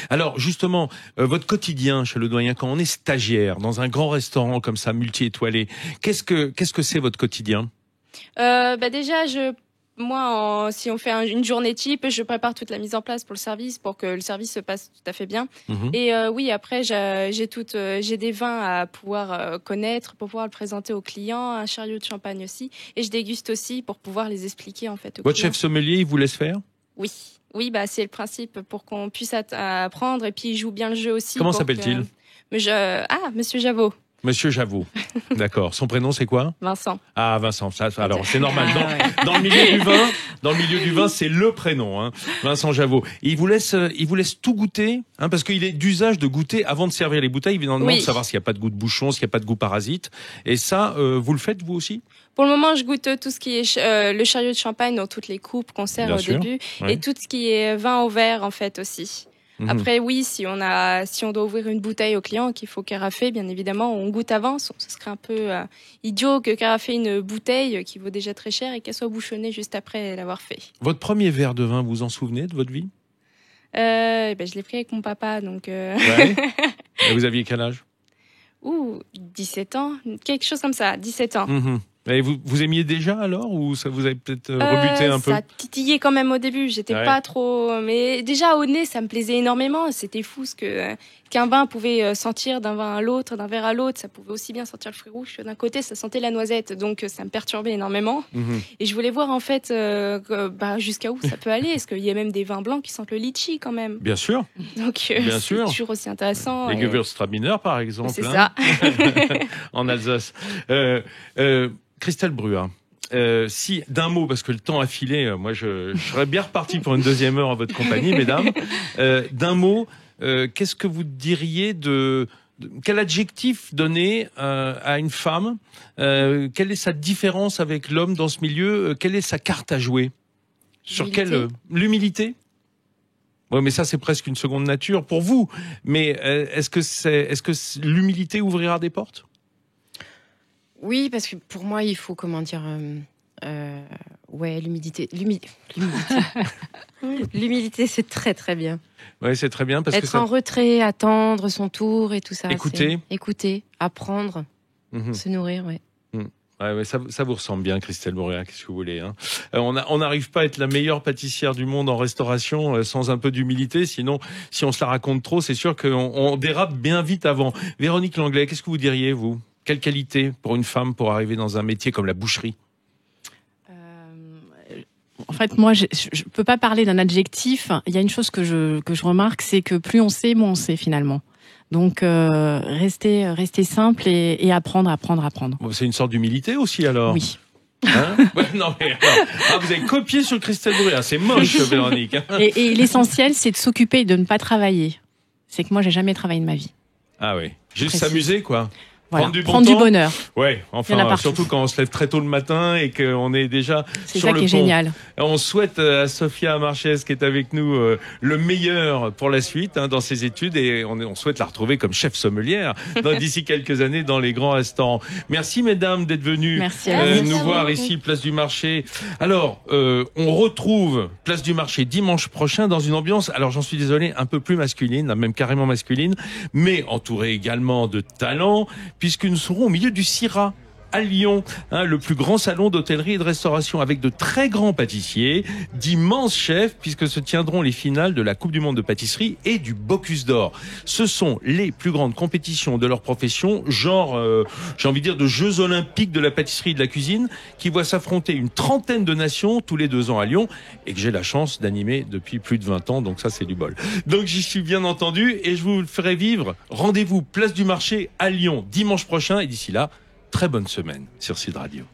Alors justement, votre quotidien chez Le Doyen, quand on est stagiaire dans un grand restaurant comme ça, multi-étoilé, qu'est-ce que c'est votre quotidien ? Déjà, moi, si on fait une journée type, je prépare toute la mise en place pour le service, pour que le service se passe tout à fait bien. Et oui, après, j'ai des vins à pouvoir connaître, pour pouvoir le présenter aux clients, un chariot de champagne aussi, et je déguste aussi pour pouvoir les expliquer en fait aux Votre clients. chef sommelier, il vous laisse faire ? Oui, c'est le principe pour qu'on puisse apprendre, et puis il joue bien le jeu aussi. Comment s'appelle-t-il ? Monsieur Javot. Monsieur Javot. D'accord. Son prénom, c'est quoi ? Vincent. Ah, Vincent. Alors, c'est normal. Dans le milieu du vin, c'est le prénom, hein. Vincent Javot. Et il vous laisse tout goûter, hein, parce qu'il est d'usage de goûter avant de servir les bouteilles, évidemment, de savoir s'il n'y a pas de goût de bouchon, s'il n'y a pas de goût parasite. Et ça, vous le faites, vous aussi ? Pour le moment, je goûte tout ce qui est le chariot de champagne dans toutes les coupes qu'on sert au début, et tout ce qui est vin au verre, en fait, aussi. Après, oui, si on doit ouvrir une bouteille au client qu'il faut carafer, bien évidemment, on goûte avant. Ce serait un peu idiot que carafer une bouteille qui vaut déjà très cher et qu'elle soit bouchonnée juste après l'avoir fait. Votre premier verre de vin, vous vous en souvenez de votre vie ? Je l'ai pris avec mon papa, donc... Ouais. Et vous aviez quel âge ? 17 ans, quelque chose comme ça, 17 ans. Et vous aimiez déjà alors, ou ça vous avez peut-être rebuté un peu? Ça titillait quand même au début, j'étais pas trop... Mais déjà au nez, ça me plaisait énormément. C'était fou qu'un vin pouvait sentir d'un vin à l'autre, d'un verre à l'autre. Ça pouvait aussi bien sentir le fruit rouge que d'un côté, ça sentait la noisette. Donc ça me perturbait énormément. Et je voulais voir en fait jusqu'à où ça peut aller. Est-ce qu'il y a même des vins blancs qui sentent le litchi quand même? Bien sûr. Donc c'est toujours aussi intéressant. Les Gewürztraminer par exemple. C'est ça. En Alsace. Christelle Bruat, si d'un mot, parce que le temps a filé, moi je serais bien reparti pour une deuxième heure en votre compagnie, mesdames. D'un mot, qu'est-ce que vous diriez quel adjectif donner à une femme? Quelle est sa différence avec l'homme dans ce milieu? Quelle est sa carte à jouer? Sur l'humilité? Ouais, mais ça c'est presque une seconde nature pour vous. Mais est-ce que l'humilité ouvrira des portes? Oui, parce que pour moi, il faut, l'humilité. L'humilité, c'est très, très bien. Oui, c'est très bien. Parce Être en retrait, attendre son tour et tout ça. Écouter, apprendre, se nourrir, Ouais, ça vous ressemble bien, Christelle Bruat, qu'est-ce que vous voulez, hein. On n'arrive pas à être la meilleure pâtissière du monde en restauration sans un peu d'humilité, sinon, si on se la raconte trop, c'est sûr qu'on dérape bien vite avant. Véronique Langlais, qu'est-ce que vous diriez, vous? Quelle qualité pour une femme pour arriver dans un métier comme la boucherie? En fait, moi, je peux pas parler d'un adjectif. Il y a une chose que je remarque, c'est que plus on sait, moins on sait finalement. Donc, rester simple et apprendre. Bon, c'est une sorte d'humilité aussi, alors. Oui. Hein? Non, mais vous avez copié sur Christelle Bruat, c'est moche, Véronique. Et l'essentiel, c'est de s'occuper et de ne pas travailler. C'est que moi, j'ai jamais travaillé de ma vie. Ah oui, juste s'amuser, quoi. Voilà. Prendre du bonheur. Ouais, enfin, surtout quand on se lève très tôt le matin et qu'on est déjà c'est sur ça le qui est pont. génial. On souhaite à Sophia Marchès, qui est avec nous, le meilleur pour la suite dans ses études, et on souhaite la retrouver comme chef sommelière d'ici quelques années dans les grands restaurants. Merci mesdames d'être venues nous voir ici, Place du Marché. Alors, on retrouve Place du Marché dimanche prochain dans une ambiance, alors j'en suis désolé, un peu plus masculine, même carrément masculine, mais entourée également de talents, puisque nous serons au milieu du CIRA à Lyon, le plus grand salon d'hôtellerie et de restauration, avec de très grands pâtissiers, d'immenses chefs, puisque se tiendront les finales de la Coupe du Monde de pâtisserie et du Bocuse d'Or. Ce sont les plus grandes compétitions de leur profession, genre, j'ai envie de dire, de Jeux Olympiques de la pâtisserie et de la cuisine, qui voient s'affronter une trentaine de nations tous les 2 ans à Lyon, et que j'ai la chance d'animer depuis plus de 20 ans, donc ça c'est du bol. Donc j'y suis bien entendu, et je vous le ferai vivre. Rendez-vous Place du Marché à Lyon dimanche prochain, et d'ici là, très bonne semaine sur Sud Radio.